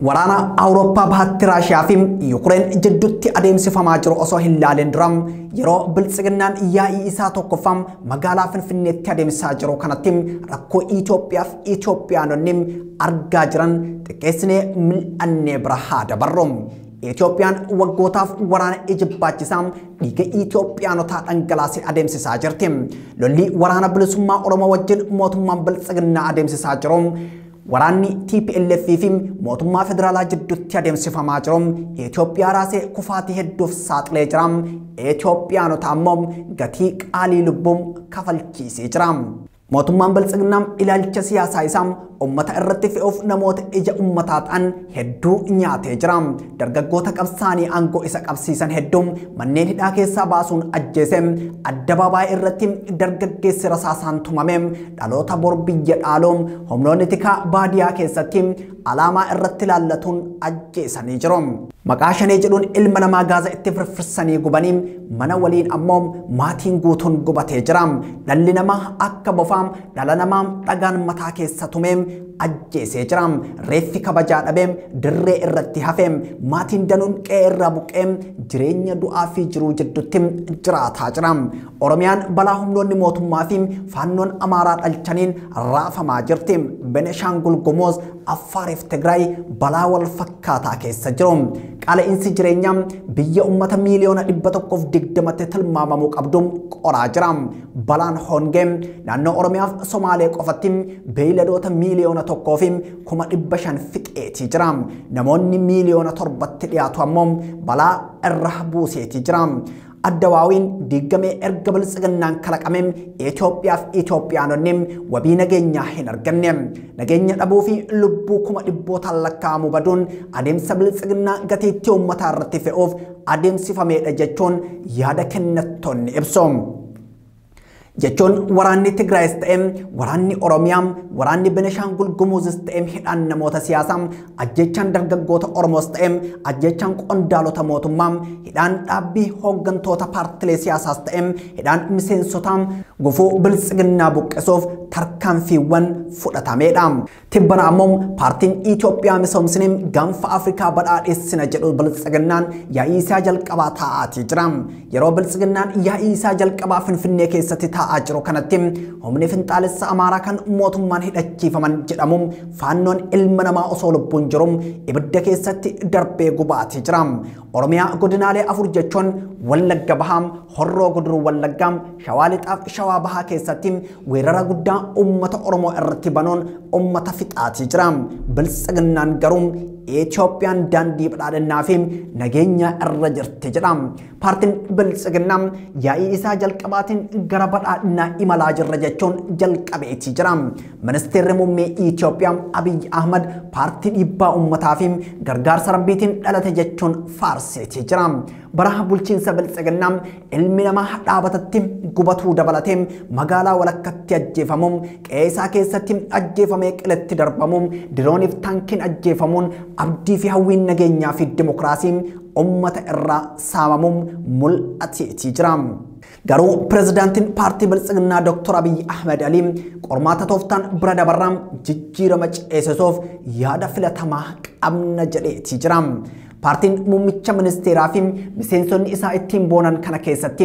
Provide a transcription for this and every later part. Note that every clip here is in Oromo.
waraana Awurooppaa baatti Raashiyaa fi Yuukireen jidduutti adeemsifamaa jiru osoo hin laalin duram yeroo biltsiginnaan yaa'ii isaa tokkoffam magaalaa Finfinneetti adeemsaa jiru kanatti rakkoo Itoophiyaaf Itoophiyaanonni argaa jiran xiqqeessinee mil'annee bira haa dabarru. Itoophiyaan waggootaaf waraana ijibbaachisaan dhiiga Itoophiyaanotaa dhangalaasee adeemsisaa jirti. Lolli waraana bilisummaa Oromoo wajjin mootummaan biltsiginnaa adeemsisaa jiru. Waraanni TPLF fi mootummaa federaalaa jidduutti adeemsifamaa jiru. Itoophiyaa raasee kufaatii hedduuf saaxilee jira. Itoophiyaanota ammoo gatii qaalii lubbuun kafalchiisee jira. Mootummaan biltsiginnaa ilaalcha siyaasaa isaa ummata irratti fe'uuf namoota ija ummataa ta'an hedduu nyaatee jira. Dargaggoota qabsaanii aangoo isa qabsiisan hedduu manneen hidhaa keessaa baasuun ajjeese. Addabaabaayii irratti dargaggeessi rasaasaan tumame. Dhaloota bor biyya dhaaluun humnoonni tikaa baadiyaa keessatti alaamaa irratti laallatuun ajjeesanii jiru. Maqaa shanee jedhuun ilma namaa gaaza itti firfirsanii gubanii mana waliin ammoo maatiin guutuun gubatee jira. Dhalli namaa akka bofaam dhala namaa dhagaan mataa keessa tumee ajjeesee jira. Reeffi kabajaa dhabee dirree irratti hafee maatiin danuun qe'ee irraa buqqee jireenya du'aa fi jiruu jidduutti jiraataa jira. Oromiyaan balaa humnoonni mootummaa fi faannoon Amaaraa dhalchaniin raafamaa jirti. Beneshaangul Gumuz, Affaar fi Tigraay balaa wal fakkaataa keessa jiru. Qaala'insi jireenyaa biyya uummata miiliyoona 120tti tilmaamamuu qabdu qoraa jira. Balaan hongee naannoo Oromiyaaf Somaalee qofatti beeyladoota miiliyoona 1,500 fixeetii jira. Namoonni miiliyoona 7tti dhiyaatu ammoo balaa irra buuseetii jira. Addawaawiin diigamee erga biltsiginnaan kalaqamee Itoophiyaaf Itoophiyaanonni wabii nageenyaa hin arganne. Nageenya dhabuu fi lubbuu kuma dhibbootaan lakkaa'amu baduun adeemsa biltsiginnaa gatiittii uummataa irratti fe'uuf adeemsifameedha jechuun yaada kennattoonni ibsu. Jechuun waraanni Tigraayis ta'ee waraanni Oromiyaa waraanni Beneshaangul Gumuzis ta'ee hidhaan namoota siyaasaa ajjechaan dargaggoota Oromoos ta'ee ajjechaan qondaalota mootummaa hidhaan dhaabbii hooggantoota paartilee siyaasaas ta'ee hidhaan miseensota gufuu biltsiginnaa buqqisuuf tarkaanfiiwwan fudhatameedha. Tibbana ammoo paartiin Itoophiyaa misoomsinee gaanfa Afrikaa badhaadheessina jedhu biltsiginnaan yaa'ii isaa jalqabaa taa'aatii jira. Yeroo biltsiginnaan yaa'ii isaa jalqabaa Finfinnee keessatti ajiru kanatti humni finxaalessa Amaaraa kan mootummaan hidhachiifaman jedhamu faannoon ilma namaa osoo lubbuun jiru ibidda keessatti darbee gubaatii jira. Oromiyaa godinaalee 4 jechuun Wallagga Bahaa, Horroo Guduruu Wallaggaa, Shawaa Lixaaf Shawaa Bahaa keessatti weerara guddaa uummata Oromoo irratti banuun uummata fixaatii jira. Biltsiginnaan garuu Itoophiyaan daandii badhaadhinnaa fi nageenya irra jirti jedha. Paartiin biltsiginnaa yaa'ii isaa jalqabaatiin gara badhaadhinnaa imalaa jirra jechuun jalqabeetii jira. Ministeerri muummee Itoophiyaa Abiyyi Ahmad paartii dhiibbaa uummataa fi gargaarsa rabbiitiin dhalate jechuun faarseetii jira. Bara bulchiinsa biltsiginnaa ilmi namaa dhaabatatti gubatuu dabalatee magaalaa walakkatti ajjeefamuun qe'ee isaa keessatti ajjeefamee qiletti darbamuun dirooniif taankiin ajjeefamuun abdii fi hawwiin nageenyaa fi dimokiraasii ummata irraa saamamuun mul'ateetii jira. Garuu pirezidaantiin paartii biltsiginnaa Dr. Abiyyi Ahmed Ali qormaata tooftaan bira dabarraa jijjiirama ceesisuuf yaada filatamaa qabna jedheetii jira. Paartiin muummicha ministeeraa fi miseensonni isaa ittiin boonan kana keessatti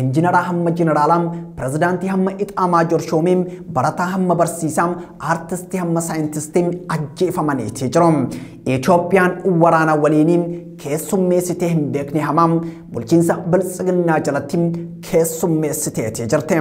injiinaraa hamma jeneraalaa, pirezidaantii hamma ixaamaa jorshoomii, barataa hamma barsiisaa, aartistii hamma saayintistii ajjeefamaniitii jiru. Itoophiyaan waraana waliinii keessummeessitee hin beekne hamaa bulchiinsa biltsiginnaa jalatti keessummeessiteetii jirti.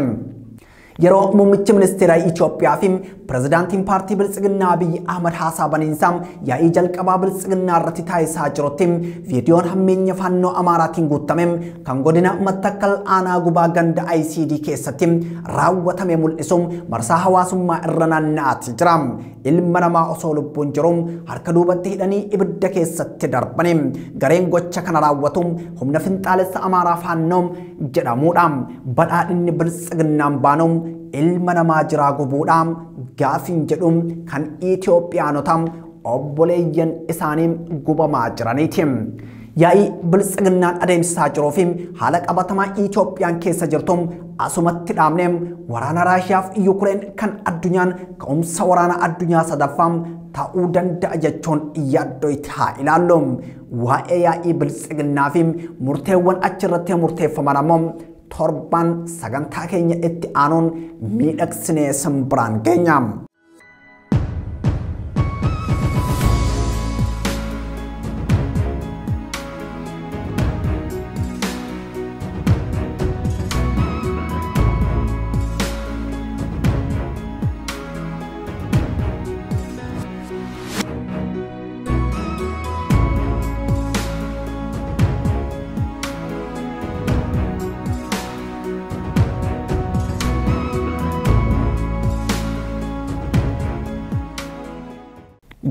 Yeroo muummichi ministeeraa Itoophiyaa fi pirezidaantiin paartii biltsiginnaa Abiyyi Ahmad haasaa baniinsaa yaa'ii jalqabaa biltsiginnaa irratti taasisaa jirutti viidiyoon hammeenya faannoo Amaaraatiin guutame kan godina Mattakkal aanaa gubaa ganda ICD keessatti raawwatame mul'isuun marsaa hawaasummaa irra naanna'aatii jira. Ilma namaa osoo lubbuun jiru harka duubatti hidhanii ibidda keessatti darbani. Gareen gocha kana raawwatu humna finxaalessa Amaaraa faannoo jedhamuudha. Badhaadhinni biltsiginnaan baanu ilma namaa jiraa gubuudha. Gaafiin jedhuun kan Itoophiyaanota obboleeyyan isaanii gubamaa jiraniiti. Yaa'ii biltsiginnaan adeemsisaa jiruu fi haala qabatamaa Itoophiyaan keessa jirtu asumatti dhaabnee waraana Raashiyaaf Yuukireen kan addunyaan ka'umsa waraana addunyaa sadaffaa ta'uu danda'a jechuun yaaddoo itti haa ilaallu. Waa'ee yaa'ii biltsiginnaa fi murteewwan achirratti murteeffaman ammoo torban sagantaa keenya itti aanuun miidhagsinee simbiraan geenya.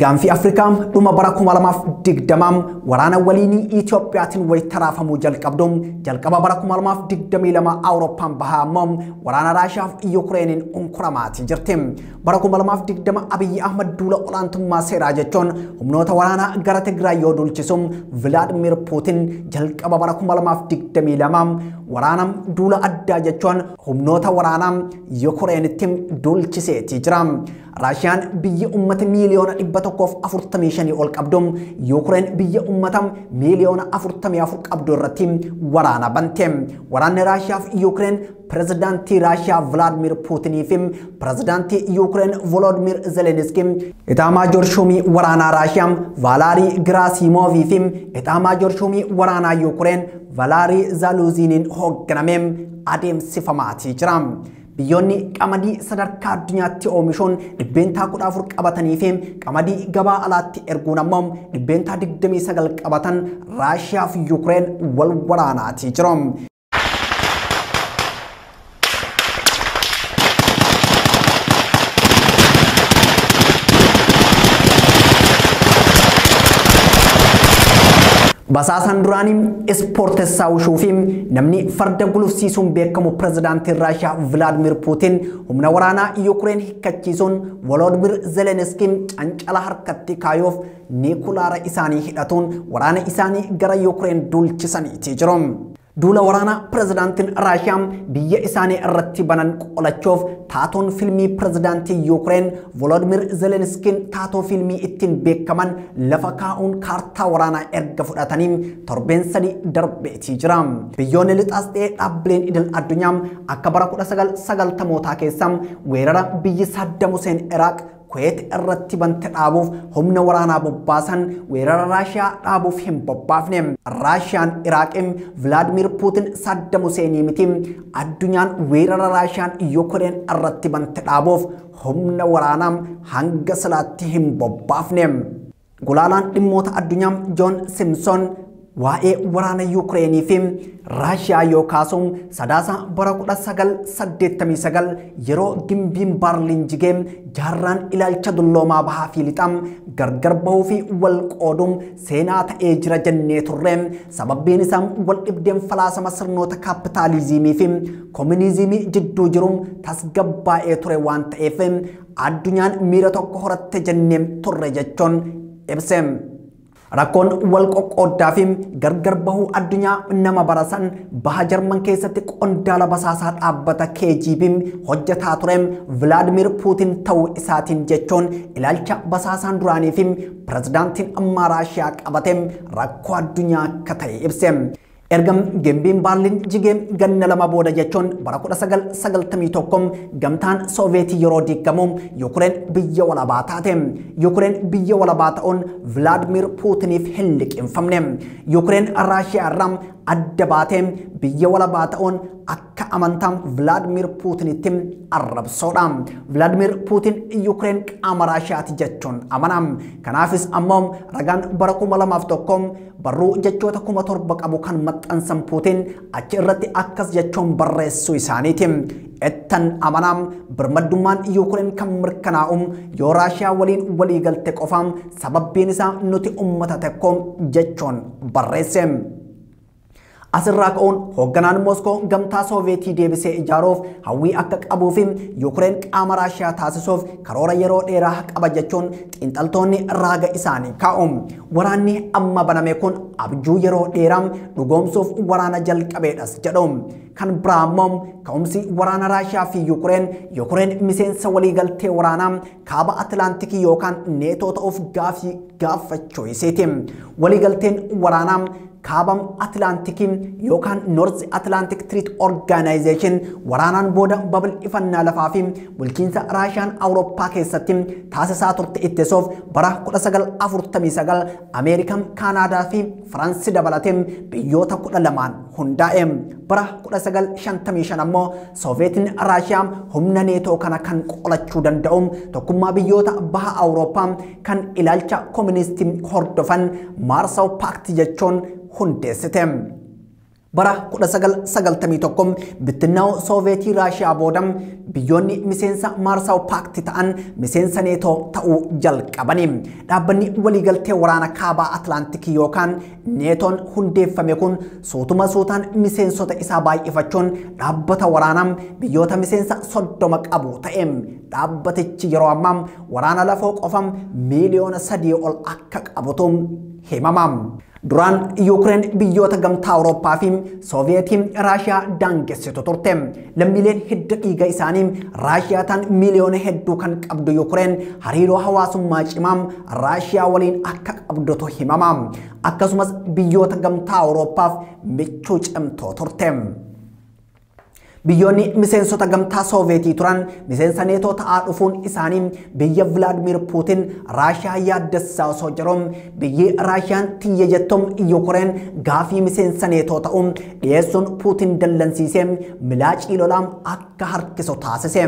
Gaanfi Afrikaa dhuma bara 2020 waraana waliinii Itoophiyaatiin wayitaraafamuu jalqaba bara 2022 Awurooppaan bahaa ammoo waraana Raashiyaaf Yukireeniin unkuramaati jirti. Bara 2020 Abiyyi Ahmad duula olaantummaa seeraa jechuun humnoota waraanaa gara Tigraay yoo dulchisuun Vladimir Putin jalqaba bara 2022 waraana duula addaa jechuun humnoota waraanaa Yukireenitti dulchiseeti jira. Raashiyaan biyya ummata miiliyoona 145 ol qabdu Yukreen biyya ummata miiliyoona 44 qabdu irratti waraana bante. Waraanni Raashiyaaf Yukreen Pirezidaantii Raashiyaa Vladimir Putinii fi Pirezidaantii Yukreen Volodymyr Zelensky Itaamaajoor Shumii waraanaa Raashiyaa Valaarii Geraasimovii fi Itaamaajoor Shumii waraanaa Yukreen Valaarii Zaluziniin hoogganamee adeemsifamaatii jira. Biyyoonni qamadii sadarkaa addunyaatti oomishuun dhibbeentaa 14 qabatanii fi qamadii gabaa alaatti erguun ammoo dhibbeentaa 29 qabatan Raashiyaa fi Yukreen wal waraanaati jiru. Basaasan duraanii ispoortessaa ushuufi namni farda gulufsiisuun beekamu Pirezidaantii Raashiyaa Vladimir Putin humna waraanaa Yukreen hiikkachiisuun Volodymyr Zelensky cancala harkatti kaayuuf niikulaara isaanii hidhatuun waraana isaanii gara Yukreen dulchisaniiti jiru. Duula waraanaa Pirezidaantiin Raashiyaa biyya isaanii irratti banan qolachuuf taatoon filmii Pirezidaantii Yukreen Volodymyr Zelensky taatoo filmii ittiin beekaman lafa kaa'uun kaartaa waraanaa erga fudhatanii torbeen 3 darbeetii jira. Biyyoonni lixaas ta'ee dhaabbileen idil addunyaa akka bara 1990 keessa weerara biyyi Saddam Hussein Iraaq Kuwait irratti bante dhaabuuf humna waraanaa bobbaasan weerara Raashiyaa dhaabuuf hin bobbaafne. Raashiyaan Iraaqim Vladimir Putin Saddam Hussein miti addunyaan weerara Raashiyaan Yukreen irratti bante dhaabuuf humna waraanaa hanga salaatti hin bobbaafne. Gulaalaan dhimmoota addunyaa John Simpson waa'ee waraana Yukreenii fi Raashiyaa yoo kaasuun sadaasa bara 1989 yeroo gimbiin Baarliin jigee jaarraan ilaalcha dulloomaa bahaa fi lixam gargar bahuu fi wal qooduun seenaa ta'ee jira jennee turre. Sababbiin isaa wal dhibdeen falaasama sirnoota kaapitaalizimii fi koominizimii jidduu jiruun tasgabbaa'ee ture waan ta'eef addunyaan miira tokko horatte jennee turre jechuun ibse. Rakkoon wal qoqqooddaa fi gargar bahuu addunyaa nama barasan baha Jarman keessatti qondaala basaasaa dhaabbata KGB hojjetaa ture Vladimir Putin ta'uu isaatiin jechuun ilaalcha basaasaan duraanii fi Pirezidaantiin ammaa Raashiyaa qabate rakkoo addunyaa akka ta'e ibse. Ergam gimbiin Baarliin jigee ganna lama booda jechuun bara 1991 gamtaan Sooviyetii yeroo diigamu Yukreen biyya walabaa taate. Yukreen biyya walabaa ta'uun Vladimir Putiniif hin liqinfamne. Yukreen Raashiyaa irraa adda baatee biyya walabaa ta'uun akka amantaan Vladimir Putinitti arrabsoodha. Vladimir Putin Yukreen qaama Raashiyaati jechuun amanam. Kanaafis ammoo ragaan bara 2001 barruu jechoota 1700 qabu kan maxxansan Putin achi irratti akkas jechuun barreessuu isaaniiti. Ettan amanam birmadummaan Yukreen kan mirkanaa'u yoo Raashiyaa waliin walii galte qofaam sababbiin isaa nuti ummata tokko jechuun barreesse. Asirraa ka'uun hoogganaan Moskoo gamtaa Sooviyetii deebisee ijaaruuf hawwii akka qabuu fi Yuukireen qaama Raashiyaa taasisuuf karoora yeroo dheeraa qaba jechuun xiinxaltoonni raaga isaanii kaa'u. Waraanni amma baname kun abjuu yeroo dheeraa dhugoomsuuf waraana jalqabeedhas jedhu. Kan biraa immoo ka'umsi waraana Raashiyaa fi Yuukireen miseensa waliigaltee waraanaa kaaba Atlaantikii yookaan neetoo ta'uuf gaafachuu isiiti. Waliigalteen waraanaa kaabam Atlantikii yookaan North Atlantic Treaty Organization waraanaan booda babal'ifannaa lafaa fi bulchiinsa Raashiyaan Awurooppaa keessatti taasisaa turte ittisuuf bara 1949 Ameerikaan, Kaanaadaa fi Faransi dabalatee biyyoota 12 hundaa'e. Bara 1955 ammoo Sooviyetiin Raashiyaa humna neetoo kana kan qolachuu danda'u tokkummaa biyyoota baha Awurooppaa kan ilaalcha kooministii hordofan Maarsaw Paaktii jechuun hundeessite. Bara 1991 bittinnaa'uu Sooviyetii Raashiyaa booda biyyoonni miseensa Maarsaw Paaktii ta'an miseensa neetoo ta'uu jalqabani. Dhaabbanni waliigaltee waraana kaabaa Atlaantikii yookaan neetoon hundeeffame kun suutuma suutaan miseensota isaa baay'ifachuun dhaabbata waraanaa biyyoota miseensa 30 qabu ta'e. Dhaabbatichi yeroo ammaa waraana lafoo qofa miiliyoona 3 ol akka qabutu himama. Duraan Yuukireen biyyoota gamtaa Awurooppaa fi Sooviyetiin Raashiyaa daangessitu turte. Lammiileen hidda dhiiga isaanii Raashiyaa ta'an miiliyoona hedduu kan qabdu Yuukireen hariiroo hawaasummaa cimaa Raashiyaa waliin akka qabdutu himama. Akkasumas biyyoota gamtaa Awurooppaaf michuu cimtuu turte. Biyyoonni miseensota gamtaa Sooviyetii turan miseensa neetoo ta'aa dhufuun isaanii biyya Vladimir Putin Raashiyaa yaaddessaa osoo jiru biyyi Raashiyaan tiyya jettuun Yuukireen gaafii miseensa neetoo ta'uun dhiyeessuun Putin dallansiisee milaacii lolaan akka harkisu taasise.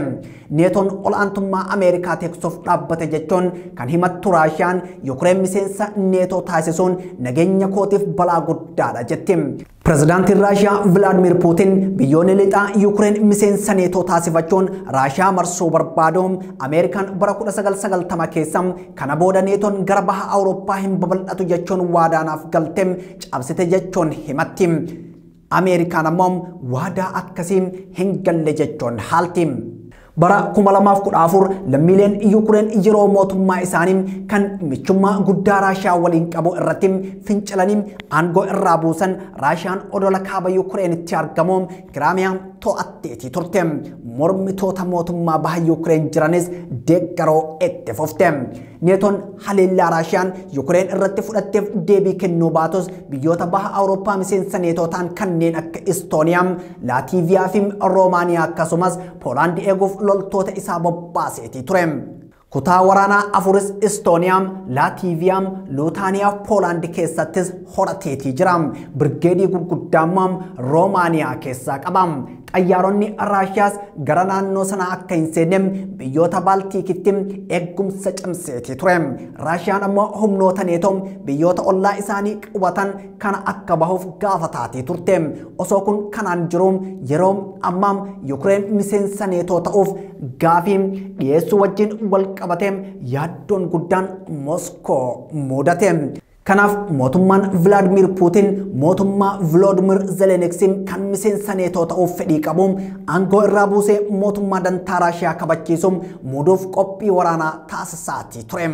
Neetoon ol'aantummaa Ameerikaa teeksuuf dhaabbate jechuun kan himattu Raashiyaan Yuukireen miseensa neetoo taasisuun nageenya kootiif balaa guddaadha jetti. Pireezidaantiin Raashiyaa Vladimir Putin biyyoonni lixaa Yuukireen miseensa neetoo taasifachuun Raashiyaa marsuu barbaaduun Ameerikaan bara 1990 keessa kana booda neetoon gara baha Awurooppaa hin babal'atu jechuun waadaanaaf galte cabsite jechuun himatti. Ameerikaan ammoo waadaa akkasii hin galle jechuun haalti. Bara 2014 lammiileen Yuukireen yeroo mootummaa isaanii kan michummaa guddaa Raashiyaa waliin qabu irratti fincilanii aangoo irraa buusan Raashiyaan odola kaaba Yuukireenitti argamu Kiraamiyaan to'atteetii turte. Mormitoota mootummaa baha Yuukireen jiranis deeggaroo itti fufte. Neetoon haleellaa Raashiyaan Yuukireen irratti fudhatteef deebii kennuu baatus biyyoota baha Awurooppaa miseensa neetoo ta'an kanneen akka Istooniyaa, Laatiiviyaa fi Roomaaniyaa akkasumas Poolaand eeguuf loltoota isaa bobbaaseetii ture. Kutaa waraanaa afuris Istooniyaa, Laatiiviyaa, Lutaaniyaa fi Poolaand keessattis horateetii jira. Birgeedii gurguddaa Roomaaniyaa keessaa qaba. Xayyaaronni Raashiyaas gara naannoo sanaa akka hin seenne biyyoota Baaltikitti eegumsa cimseetii ture. Raashiyaan ammoo humnoota neetoo biyyoota ollaa isaanii qubatan kana akka bahuuf gaafataatii turte. Osoo kun kanaan jiru yeroo ammaa Yuukireen miseensa neetoo ta'uuf gaafii dhiyeessuu wajjin wal qabate yaaddoon guddaan Moskoo mudate. Kanaaf mootummaan Vladimir Putin mootummaa Volodymyr Zelensky kan miseensa neetoo ta'uuf fedhii qabu aangoo irraa buusee mootummaa dantaa Raashiyaa kabachiisuun muuduuf qophii waraanaa taasisaatii ture.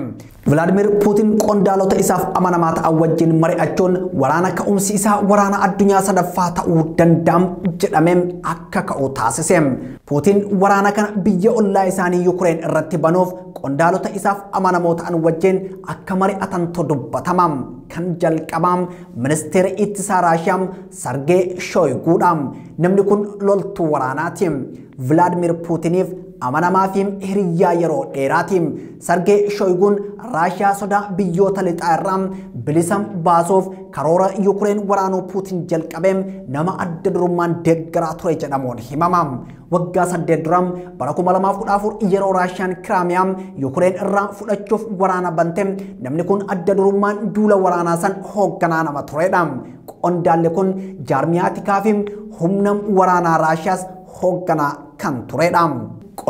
Vladimir Putin qondaalota isaaf amanamaa ta'an wajjin mari'achuun waraana ka'umsi isaa waraana addunyaa sadaffaa ta'uu danda'am jedhamee akka ka'u taasise. Putin waraana kana biyya ollaa isaanii Yuukireen irratti banuuf qondaalota isaaf amanamoo ta'an wajjin akka mari'atantu dubbatama. Kan jalqabaa ministeera ittisaa Raashiyaa Sergey Shoiguudha. Namni kun loltuu waraanaati. Vladimir Putiniif amanamaa fi hiriyyaa yeroo dheeraati. Sergey Shoiguun Raashiyaa sodaa biyyoota lixaa irraa bilisa baasuuf karoora Yuukireen waraanuu Putin jalqabee nama adda durummaan deeggaraa ture jedhamuun himama. Waggaa 8 dura bara 2014 yeroo Raashiyaan Kiraamiyaa Yuukireen irraa fudhachuuf waraana bante namni kun adda durummaan duula waraanaa san hoogganaa nama turedha. Qondaalli kun jaarmiyaatikaa fi humna waraanaa Raashiyaas hoogganaa kan turedha.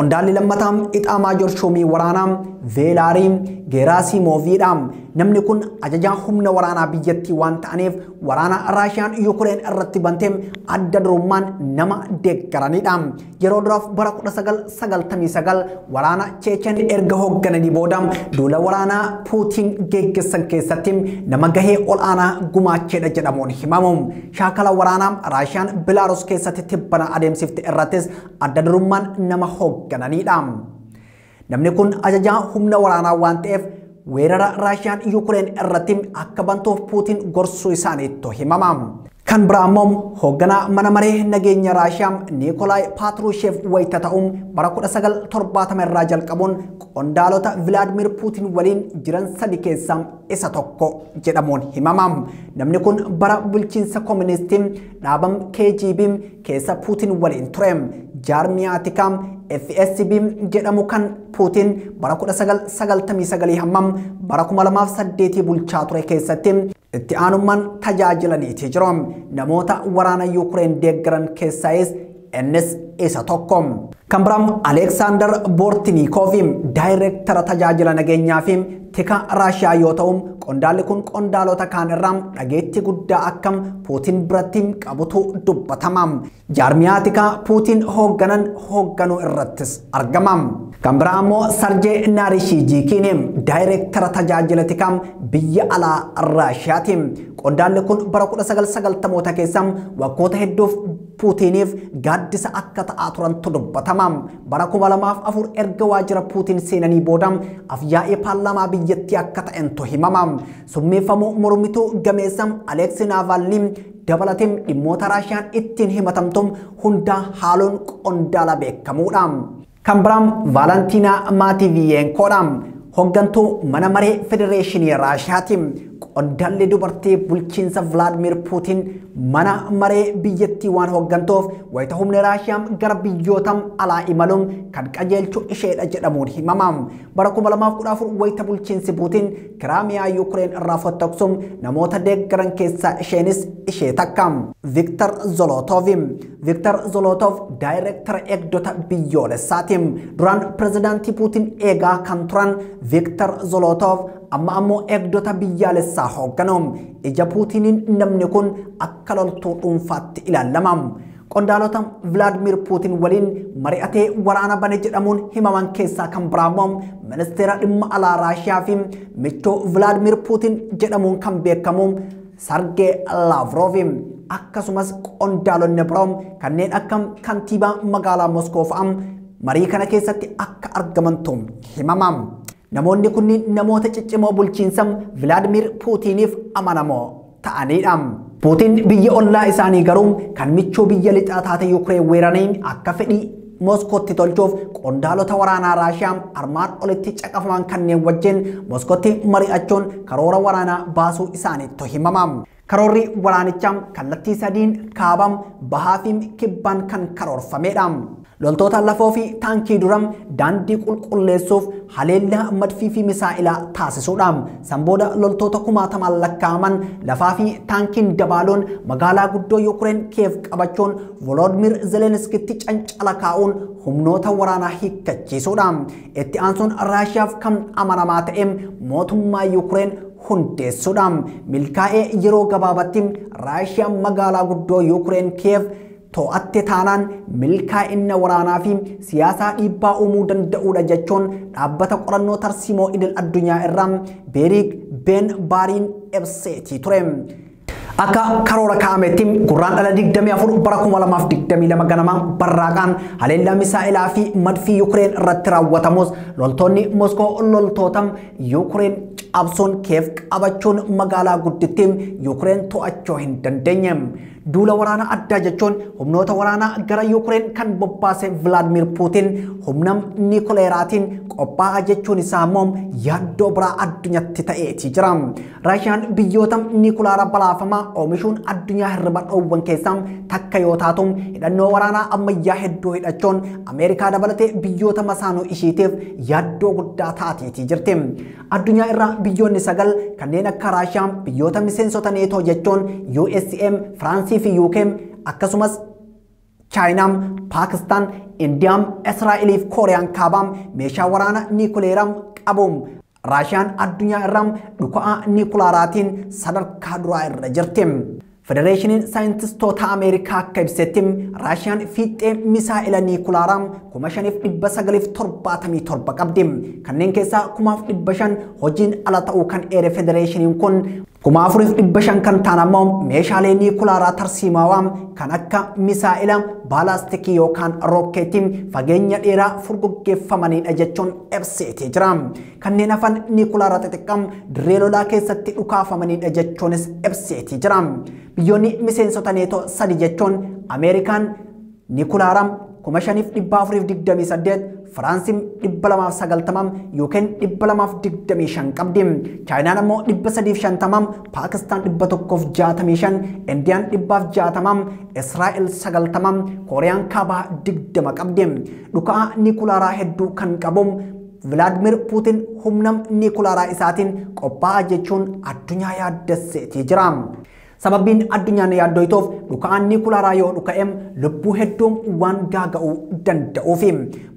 Qondaalli lammataan ixaa maajoor shuumii waraanaa Veelaarii Geeraasimoviidha. Namni kun ajajaa humna waraanaa biyyattii waan ta'aniif waraana Raashiyaan Yuukireen irratti banteem adda durummaan nama deeggaranidha. Yeroo duraaf bara 1999 waraana Chechen erga hooggananii booda duula waraanaa Puutiin geggeessan keessatti nama gahee ol'aanaa gumaacheedha jedhamuun himamu. Shaakala waraanaa Raashiyaan Bilaaruus keessatti tibbana adeemsifte irrattis adda durummaan nama hooggananidha. Namni kun ajajaa humna waraanaa waan ta'eef weerara Raashiyaan Yuukireen irratti akka bantuuf Puutiin gorsuu isaaniitti himama. Kan biraa immoo hoogganaa mana maree nageenya Raashiyaa Nikolaayi Paatrusheev wayita ta'uun bara 1970 irraa jalqabuun qondaalota Vilaadimir Puutiin waliin jiran sadi keessaa isa tokko jedhamuun himama. Namni kun bara bulchiinsa kooministii dhaabam KGB keessa Puutiin waliin ture. Jaarmiyaatika FSB jedhamu kan Puutiin bara 1999 hammam bara 2008 bulchaa ture keessatti itti aanummaan tajaajilaniiti jiru. Namoota waraana Yuukireen deeggaran keessaayis innis isa tokko. Kan biraan Aleksaandar Bortnikov daayireektara tajaajila nageenyaa fi tika Raashiyaa yoo ta'u qondaalli kun qondaalota kaan irraa dhageettii guddaa akkam Puutiin biratti qabutu dubbatama. Jaarmiyaa tika Puutiin hoogganuu irrattis argama. Kan biraa immoo Sarjee Naarishijikiin daayireektara tajaajila tika biyya alaa Raashiyaati. Qondaalli kun bara 1990 keessa waggoota hedduuf Puutiniif gaaddisa akka ta'aa turantu dubbatama. Bara 2004 erga waajjira Puutiin seenanii booda afyaa'ee paarlaamaa biyyattii akka ta'entu himama. Summeeffamuu mormituu gameessa Aleksii Naavaalnii dabalatee dhimmoota Raashiyaan ittiin himatamtu hundaa haaluun qondaala beekamuudha. Kan biraan Vaalantiinaa Maatiiviyeenkoodha. Hooggantuu mana maree Federeeshinii Raashiyaati. Qondaalli dubartii bulchiinsa Vilaadimir Puutiin mana maree biyyattii waan hooggantuuf wayita humni Raashiyaa gara biyyoota alaa imaluun kan qajeelchu isheedha jedhamuun himama. Bara 2014 wayita bulchiinsi Puutiin Kiraamiyaa Yuukireen irraa fottoksuun namoota deeggaran keessaa isheenis ishee takka. Viktor Zolotov daayireektara eegdota biyyoolessaati. Duraan pirezidaantii Puutiin eegaa kan turan Viktor Zolotov amma ammoo eegdota biyyaalessaa hoogganu. Ija Puutiniin namni kun akka loltuu dhuunfaatti ilaalama. Qondaalota Vilaadimir Puutiin waliin mari'atee waraana bane jedhamuun himaman keessaa kan biraamoo ministeera dhimma alaa Raashiyaa fi michoo Vilaadimir Puutiin jedhamuun kan beekamu Sargee Laavrov. Akkasumas qondaalonni biroon kanneen akka kantiibaa magaalaa Moskoo fa'aa marii kana keessatti akka argamantu himama. Namoonni kunniin namoota ciccimoo bulchiinsa Vilaadimir Puutiniif amanamoo ta'anidha. Puutiin biyya ollaa isaanii garuu kan michoo biyya lixaa taate Yuukireen weeraranii akka fedhii Moskootti tolchuuf qondaalota waraanaa Raashiyaa armaan olitti caqafaman kanneen wajjin Moskootti mari'achuun karoora waraanaa baasuu isaaniitu himama. Karoorri waraanichaa kallattii sadiin kaabam bahaa fi kibbaan kan karoorfamedha. Loltoota lafoo fi taankii duram daandii qulqulleessuuf haleellaa madfii fi misaa'ilaa taasisuudha. Sanbooda loltoota 10,000 lakkaa'aman lafaa fi taankiin dabaaluun magaalaa guddoo Yuukireen Kiev qabachuun Volodimir Zelenskiitti cancala kaa'uun humnoota waraanaa hiikkachiisuudha. Itti aansuun Raashiyaaf kan amanamaa ta'e mootummaa Yuukireen hundeessuudha. Milkaa'ee yeroo gabaabaatti Raashiyaan magaalaa guddoo Yuukireen Kiev to'atte taanaan milkaa'ina waraanaa fi siyaasaa dhiibbaa uumuu danda'uudha jechuun dhaabbata qorannoo tarsiimoo idil addunyaa irraa Beerik Ben Baariin ibseetii ture. Akka karoora kaa'ametti gurraandhala 24 bara 2022 ganama barraaqaan haleellaa misaa'ilaa fi madfii Yuukireen irratti raawwatamus loltoonni Moskoo loltoota Yuukireen cabsuun Kiev qabachuun magaalaa guddittii Yuukireen to'achuu hin dandeenye. Duula waraana addaa jechuun humnoota waraanaa gara Yuukireen kan bobbaase Vilaadimir Puutiin humna niikuleeraatiin qophaa'aa jechuun isaa immoo yaaddoo biraa addunyaatti ta'eetii jira. Raashiyaan biyyoota niikuleera balaafamaa oomishuun addunyaa hirriba dhoowwan keessaa takka yoo taatu hidhannoo waraanaa ammayyaa hedduu hidhachuun Ameerikaa dabalatee biyyoota masaanuu ishiitiif yaaddoo guddaa taateetii jirti. Addunyaa irraa biyyoonni 9 kanneen akka Raashiyaa biyyoota miseensota neetoo jechuun USM, Firaansii fi UK akkasumas Chaayinaa, Paakistaan, Indiyaam Israa'eliif Kooriyaan kaabaa meeshaa waraana niikuleeraa qabuun Raashiyaan addunyaa irraa dhuka'aa niikulaaraatiin sadarkaa duraa irra jirti. Federeeshiniin saayintistoota Ameerikaa akka ibsetti Raashiyaan fiixee misaa'ila niikulaaraa 5,977 qabdi. Kanneen keessaa 5,500 hojiin ala ta'uu kan eere federeeshiniin kun 4,500 kan ta'an ammoo meeshaalee niikulaaraa tarsiimaawaa kan akka misaa'ila baalaastikii yookaan rookeetii fageenya dheeraa furguggeeffamanidha jechuun ibseetee jira. Kanneen hafan niikulaaraa xixiqqaa dirree lolaa keessatti dhukaafamanidha jechuunis ibseetee jira. Biyyoonni miseensota neetoo sadi jechuun Ameerikaan niikulaaraa 5,428, Firaansiin 290, Yuukeen 225 qabdi. Chaayinaan ammoo 350, Paakistaan 165, Indiyaan 160, Israa'el 90, Kooriyaan kaabaa 20 qabdi. Dhuka'aa niikulaaraa hedduu kan qabu Vladimir Putin humna niikulaaraa isaatiin qophaa'aa jechuun addunyaa yaaddesseetii jira. Sababiin addunyaan yaaddoytuuf dhuka'aan niikulaaraa yoo dhuka'e lubbuu hedduun waan gaaga'uu danda'uuf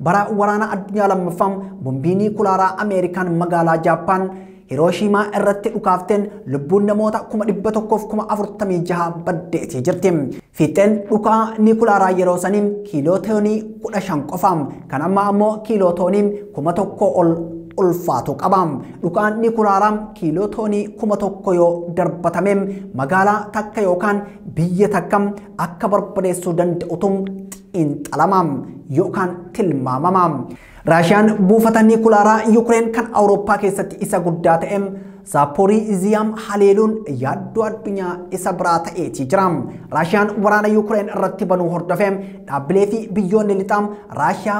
bara waraana addunyaa lammaffaa bombii niikulaaraa Ameerikaan magaalaa Jaappaan Hirooshiimaa irratti dhukaafteen lubbuun namoota 146 baddeetii jirti. Fiixeen dhuka'aa niikulaaraa yeroo sanii kiilootoonii 15 qofa kan amma ammoo kiilootoonii 1,000 ol ulfaatu qabam. Dhuka'aan niikulaaraa kiilootoonii 1,000 yoo darbatame magaalaa takka yookaan biyya takka akka barbadeessuu danda'utu xiinxalama yookaan tilmaamama. Raashiyaan buufata niikulaaraa Yuukireen kan Awurooppaa keessatti isa guddaa ta'e Zaaporiiziyaam haleeluun yaaddoo addunyaa isa biraa ta'eetii jira. Raashiyaan waraana Yuukireen irratti banuu hordofee dhaabbilee fi biyyoonni lixaa Raashiyaa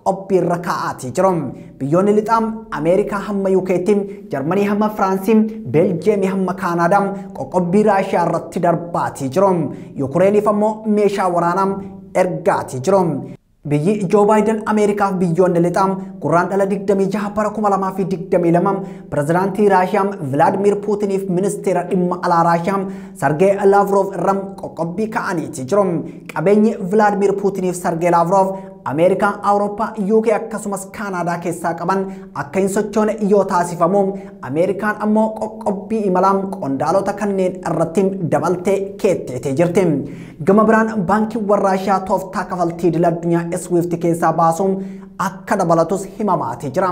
qophiirra kaa'aatii jiru. Biyyoonni lixaa Ameerikaa hamma Yuukeetti, Jarmanii hamma Firaansiin, Beeljeemii hamma Kaanaadaa qoqqobbii Raashiyaa irratti darbaatii jiru. Yuukireeniif ammoo meeshaa waraanaa ergaatii jiru. Biyyi Joo Baayiden Ameerikaaf biyyoonni lixaa gurraandhala 26 bara 2022 pirezidaantii Raashiyaa Vladimir Puutiniif ministeera dhimma alaa Raashiyaa Sergey Lavrov irraa qoqqobbii kaa'aniitii jiru. Qabeenyi Vladimir Puutiniif Sergey Lavrov Ameerikaa, Awurooppaa, UK akkasumas Kaanaadaa keessaa qaban akka hin sochoone yoo taasifamu Ameerikaan ammoo qoqqobbii imalaa qondaalota kanneen irratti dabaltee keetteetee jirti. Gama biraan baankiiwwan Raashiyaa tooftaa kafaltii idil addunyaa SWIFT keessaa baasuun akka dabalatus himamaatii jira.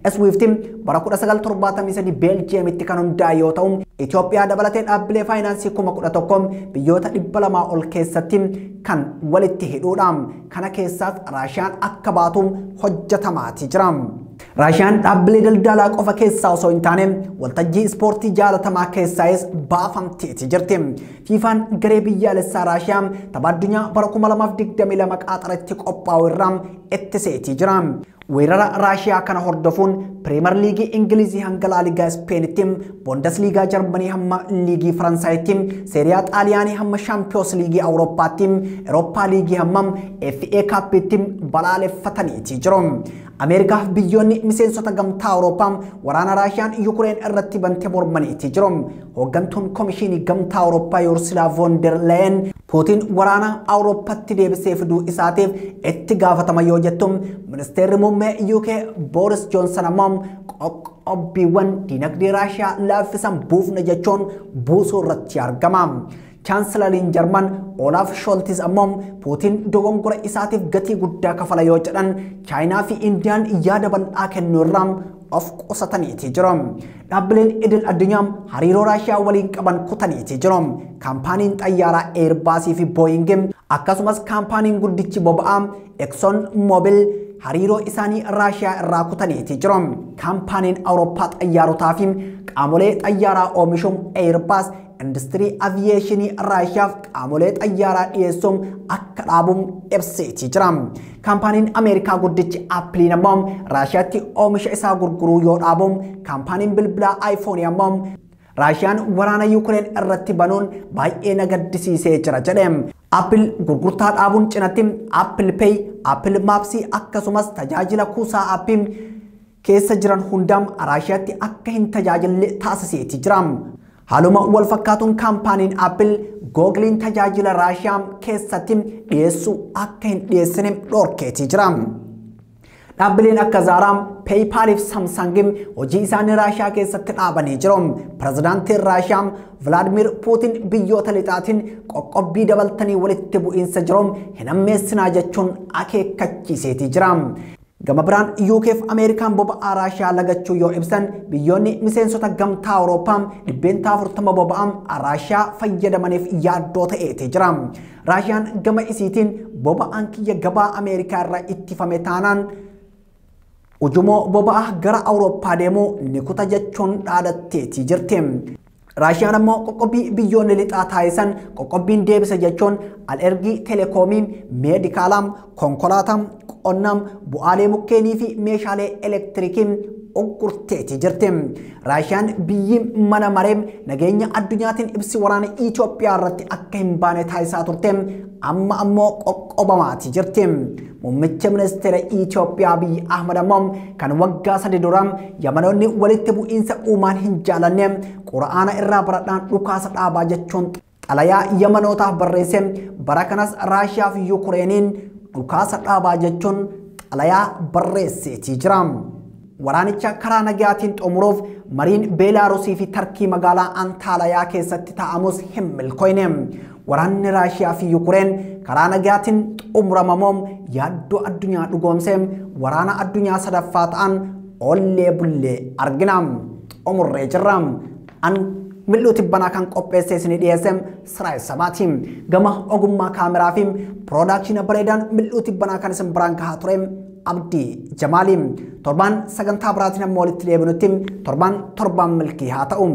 SWIFT bara 1973 Beeljeemitti kan hundaa'e yoo ta'u Itoophiyaa dabalatee dhaabbilee faayinaansii 11,000 biyyoota 200 ol keessatti kan walitti hidhuudha. Kana keessaas Raashiyaan akka baatu hojjetamaatii jira. Raashiyaan dhaabbilee daldalaa qofa keessaa osoo hin taane waltajjii ispoortii jaalatamaa keessaayis baafamteetii jirti. Fiifaan garee biyyaalessaa Raashiyaa tapha addunyaa bara 2022 qaxaratti qophaa'u irraa ittiseetii jira. Weerara Raashiyaa kana hordofuun Piriimer Liigii Ingilizii hanga Laa Liigaa Ispeenitti, Boondesliigaa Jarmanii hamma Liigii Faransaayiti, Seeriyaa Xaaliyaanii hamma Shaampiyoons Liigii Awurooppaatti, Awurooppaa Liigii hamma FA Kaappiitti balaaleffataniitii jiru. Ameerikaaf biyyoonni miseensota gamtaa Awurooppaa waraana Raashiyaan Yuukireen irratti bante mormaniitii jiru. Hooggantuun Komishinii Gamtaa Awurooppaa Ursula von der Leyen Puutiin waraana Awurooppaatti deebisee fiduu isaatiif itti gaafatama yoo jettu ministeerri muummee UK Boris Johnson ammoo qoqqobbiiwwan dinagdee Raashiyaa laaffisan buufna jechuun buusuu irratti argama. Chaansilariin Jarman Olaf Scholz ammoo Puutiin dogongora isaatiif gatii guddaa kafala yoo jedhan Chaayinaa fi Indiyaan yaada bal'aa kennuu irraa of qusataniitii jiru. Dhaabbileen idil addunyaa hariiroo Raashiyaa waliin qaban kutaniitii jiru. Kaampaaniin xayyaaraa Airbus fi Boeing akkasumas kaampaaniin guddichi boba'aa Exxon Mobil hariiroo isaanii Raashiyaa irraa kutaniitii jiru. Kaampaaniin Awurooppaa xayyaarotaa fi qaamolee xayyaaraa oomishuun Airbus Industirii Aviyeeshinii Raashiyaaf qaamolee xayyaaraa dhiyeessuun akka dhaabuun ibseetii jira. Kaampaaniin Ameerikaa guddichi Appiliin ammoo Raashiyaatti oomisha isaa gurguruu yoo dhaabu, kaampaaniin bilbilaa iPhone ammoo Raashiyaan waraana Yuukireen irratti banuun baay'ee na gaddisiisee jira jedhe. Apple gurgurtaa dhaabuun cinatti Apple Pay, Apple Maps akkasumas tajaajila kuusaa aappii keessa jiran hundaam Raashiyaatti akka hin tajaajille taasiseetii jira. Haaluma wal fakkaatuun kaampaaniin Apple Googleen tajaajila Raashiyaa keessatti dhiyeessuu akka hin dhiyeessine dhorkeetii jira. Dhaabbileen akka Zaaraa, PayPal fi Samsung hojii isaanii Raashiyaa keessatti dhaabanii jiru. Pireezidaantiin Raashiyaa Vladimir Putin biyyoota lixaatiin qoqqobbii dabaltanii walitti bu'iinsa jiru hin ammeessinaa jechuun akeekkachiiseetii jira. Gama biraan UK fi Ameerikaan boba'aa Raashiyaa lagachuu yoo ibsan biyyoonni miseensota gamtaa Awurooppaa 40 boba'aa Raashiyaa fayyadamaniif yaaddoo ta'eetii jira. Raashiyaan gama isiitiin boba'aan kiyya gabaa Ameerikaa irraa ittifame taanaan ujumoo boba'aa gara Awurooppaa deemuu ni kuta jechuun dhaadatteetii jirti. Raashiyaan ammoo qoqqobbii biyyoonni lixaa taasisan qoqqobbiin deebisa jechuun alergii telekoomii, meedikaalaa, konkolaataa, qonnaa, bu'aalee mukkeenii fi meeshaalee elektirikii uggurteetii jirti. Raashiyaan biyyi mana maree nageenya addunyaatiin ibsi waraana Itoophiyaa irratti akka hin baane taasisaa turte amma ammoo qoqqobamaatii jirti. Muummicha ministeera Itoophiyaa Abiy Ahmad ammoo kan waggaa 3 dura Yamanoonni walitti bu'iinsa uumaan hin jaalanne Quraana irraa baradhaan dhukaasa dhaabaa jechuun xalayaa Yamanootaaf barreesse. Bara kanas Raashiyaa fi Yukireeniin dhukaasa dhaabaa jechuun xalayaa barreesseetii jira. Waraanicha karaa nagaatiin xumuruuf mariin Beelaarusii fi Tarkii magaalaa Antaalayaa keessatti taa'amus hin milkoofne. Waraanni Raashiyaa fi Yukireen karaa nagaatiin xumuramamuun yaaddoo addunyaa dhugoomsee waraana addunyaa sadaffaa ta'an ollee bullee argina. Xumurree jirra. Mil'uu tibbanaa kan qopheessee isinii dhiyeesse Siraayil Sabaati. Gama ogummaa kaameraa fi piroodakshinii bareedaan mil'uu tibbanaa kan isin biraan gahaa ture Abdii Jamaali. Torbaan sagantaa biraatiin ammoo walitti deebinutti torbaan milkii haa ta'u.